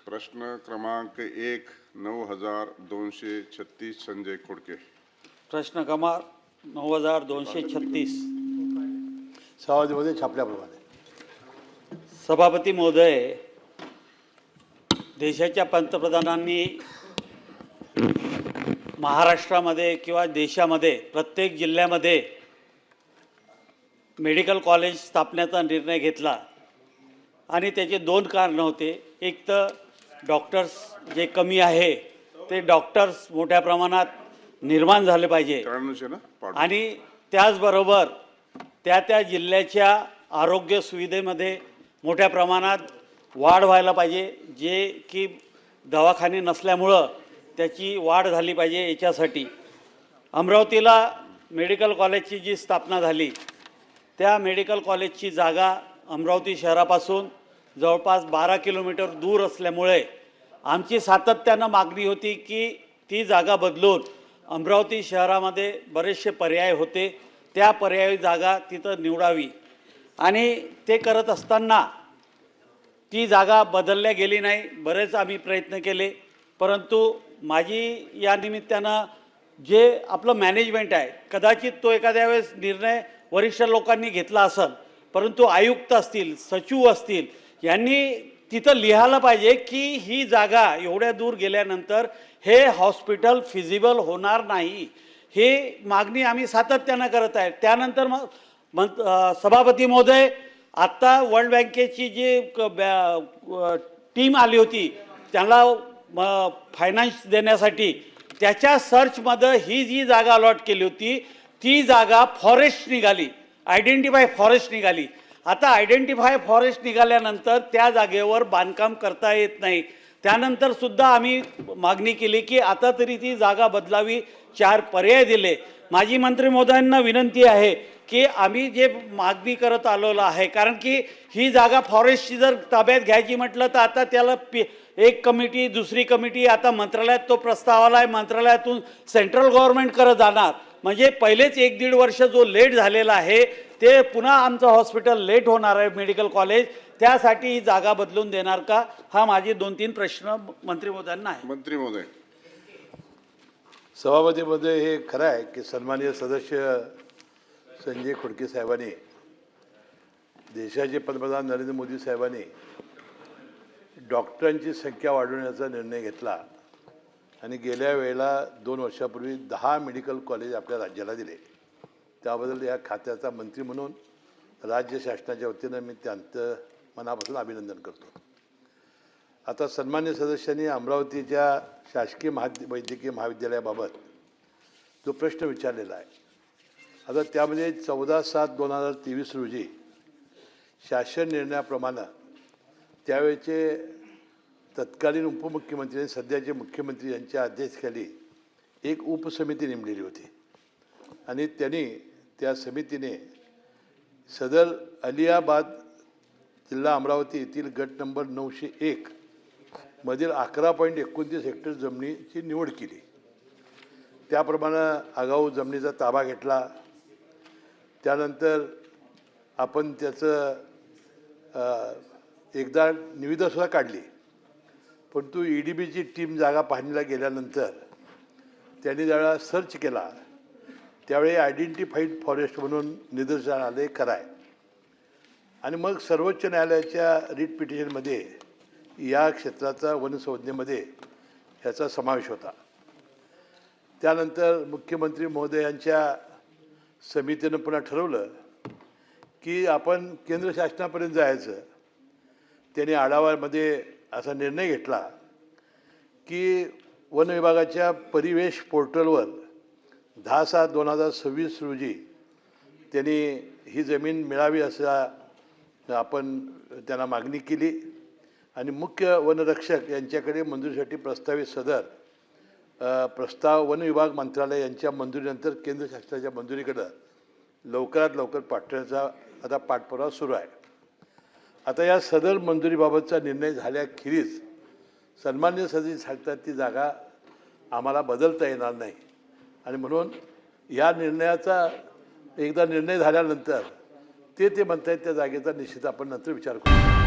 प्रश्न क्रमांक 1 9236 संजय खोडके. प्रश्न क्रमांक 9236. सभापतीमध्ये छापल्याप्रमाणे. सभापती महोदय, देशाच्या पंतप्रधानांनी महाराष्ट्रामध्ये किंवा देशामध्ये प्रत्येक जिल्ह्यामध्ये मेडिकल कॉलेज स्थापण्याचा निर्णय घेतला आणि त्याचे दोन कारणं होते. एक तर डॉक्टर्स जे कमी आहे ते डॉक्टर्स मोठ्या प्रमाणात निर्माण झाले पाहिजे आणि त्याचबरोबर त्या जिल्ह्याच्या आरोग्य सुविधेमध्ये मोठ्या प्रमाणात वाढ व्हायला पाहिजे, जे की दवाखाने नसल्यामुळं त्याची वाढ झाली पाहिजे. याच्यासाठी अमरावतीला मेडिकल कॉलेजची जी स्थापना झाली त्या मेडिकल कॉलेजची जागा अमरावती शहरापासून जवळपास 12 किलोमीटर दूर असल्यामुळे आमची सातत्यानं मागणी होती की ती जागा बदलून अमरावती शहरामध्ये बरेचसे पर्याय होते, त्या पर्यायी जागा तिथं निवडावी आणि ते करत असताना ती जागा बदलल्या गेली नाही. बरेच आम्ही प्रयत्न केले, परंतु माझी या निमित्तानं जे आपलं मॅनेजमेंट आहे कदाचित तो एखाद्या वेळेस निर्णय वरिष्ठ लोकांनी घेतला असेल, परंतु आयुक्त असतील, सचिव असतील यांनी तिथं लिहायला पाहिजे की ही जागा एवढ्या दूर गेल्यानंतर हे हॉस्पिटल फिजिबल होणार नाही. ही मागणी आम्ही सातत्यानं करत आहे. त्यानंतर मग सभापती महोदय, आत्ता वर्ल्ड बँकेची जी टीम आली होती त्याला फायनान्स देण्यासाठी, त्याच्या सर्चमध्ये ही जी जागा अलॉट केली होती ती जागा फॉरेस्ट निघाली, आयडेंटिफाय फॉरेस्ट निघाली. आता आयडेंटिफाय फॉरेस्ट निघाल्यानंतर त्या जागेवर बांधकाम करता येत नाही. त्यानंतर सुद्धा आम्ही मागणी केली की आता तरी ती जागा बदलावी, 4 पर्याय दिले. माजी मंत्री महोदयांना विनंती आहे की आम्ही जे मागणी करत आलेलो आहे, कारण की ही जागा फॉरेस्टची जर ताब्यात घ्यायची म्हटलं तर आता त्याला एक कमिटी, दुसरी कमिटी, आता मंत्रालयात तो प्रस्ताव आला आहे, मंत्रालयातून सेंट्रल गव्हर्नमेंटकडे जाणार. म्हणजे पहिलेच 1-1.5 वर्ष जो लेट झालेला आहे ते पुन्हा आमचं हॉस्पिटल लेट होणार आहे मेडिकल कॉलेज. त्यासाठी ही जागा बदलून देणार का? हा माझे 2-3 प्रश्न मंत्री महोदयांना आहे. मंत्री महोदय. सभापतीमध्ये हे खरं आहे की सन्माननीय सदस्य संजय खोडके साहेबांनी, देशाचे पंतप्रधान नरेंद्र मोदी साहेबांनी डॉक्टरांची संख्या वाढवण्याचा निर्णय घेतला आणि गेल्या वेळेला 2 वर्षापूर्वी 10 मेडिकल कॉलेज आपल्या राज्याला दिले. त्याबद्दल या खात्याचा मंत्री म्हणून राज्य शासनाच्या वतीनं मी त्यांचं मनापासून अभिनंदन करतो. आता सन्मान्य सदस्यांनी अमरावतीच्या शासकीय वैद्यकीय महाविद्यालयाबाबत जो प्रश्न विचारलेला आहे, आता त्यामध्ये 14/7/2023 रोजी शासन निर्णयाप्रमाणे त्यावेळेचे तत्कालीन उपमुख्यमंत्री आणि सध्याचे मुख्यमंत्री यांच्या अध्यक्षतेखाली एक उपसमिती नेमलेली होती आणि त्यांनी त्या समितीने सदर अलियाबाद जिल्हा अमरावती येथील गट नंबर 901 मधील 11.29 हेक्टर जमिनीची निवड केली. त्याप्रमाणे आगाऊ जमिनीचा ताबा घेतला. त्यानंतर आपण त्याचं एकदा निविदासुद्धा काढली, परंतु EDBची टीम जागा पाहणीला गेल्यानंतर त्यांनी ज्यावेळेला सर्च केला त्यावेळी आयडेंटिफाईड फॉरेस्ट म्हणून निदर्शनास आले, खरं आहे. आणि मग सर्वोच्च न्यायालयाच्या रिट पिटिशनमध्ये या क्षेत्राचा वनसंज्ञेमध्ये ह्याचा समावेश होता. त्यानंतर मुख्यमंत्री महोदयांच्या समितीनं पुन्हा ठरवलं की आपण केंद्र शासनापर्यंत जायचं. त्यांनी आढाव्यामध्ये असा निर्णय घेतला की वन विभागाच्या परिवेश पोर्टलवर 10/7/2026 रोजी त्यांनी ही जमीन मिळावी असं आपण त्यांना मागणी केली आणि मुख्य वनरक्षक यांच्याकडे मंजुरीसाठी प्रस्तावित सदर प्रस्ताव वन विभाग मंत्रालय यांच्या मंजुरीनंतर केंद्र शासनाच्या मंजुरीकडं लवकरात लवकर पाठवण्याचा आता पाठपुरावा सुरू आहे. आता या सदर मंजुरीबाबतचा निर्णय झाल्याखेरीज सन्मान्य सदस्य सांगतात ती जागा आम्हाला बदलता येणार नाही आणि म्हणून या निर्णयाचा एकदा निर्णय झाल्यानंतर ते म्हणत आहेत त्या जागेचा निश्चित आपण नंतर विचार करू.